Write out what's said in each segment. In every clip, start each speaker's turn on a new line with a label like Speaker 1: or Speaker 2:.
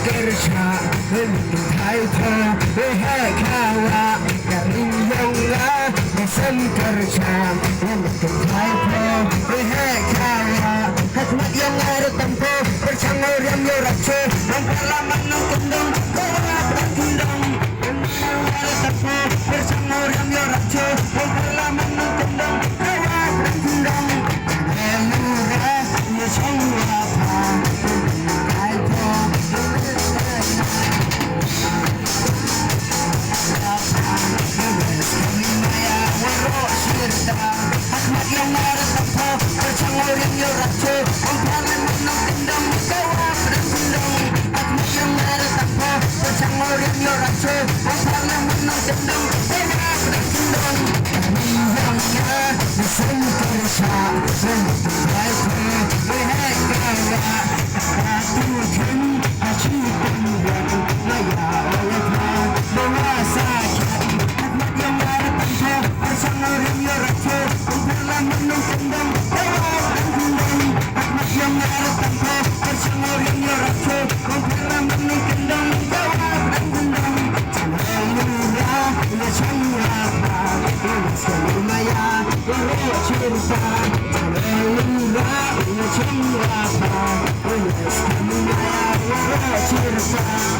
Speaker 1: kerja untuk hai tho hai kawa garing yongga sen kerja untuk hai tho hai kawa hikmat yang ada tempo bercanggul yang yorace mengkalaman nukundung bawa berkundung ada tempo bercanggul yang yorace mengkalaman nukundung bawa berkundung elura ya semua apa hai tho Hikmat yang ada tempo bercanggul yang yorace mengkalaman nukundung bawa berkundung Hikmat yang ada tempo bercanggul yang yorace mengkalaman nukundung bawa berkundung Minjangnya mesin kerja untuk hai tho hai kawa Atukan haji pembuat maya oleh bawa saja Hikmat yang ada tempo bercanggul yang yorace mengkalaman nukundung bawa berkundung Hikmat yang ada tempo bercanggul yang yorace mengkalaman nukundung bawa berkundung Murah Nacangapa Selumaya Cinta Murah Nacangapa Selumaya Cinta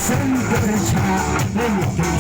Speaker 1: Sen kerja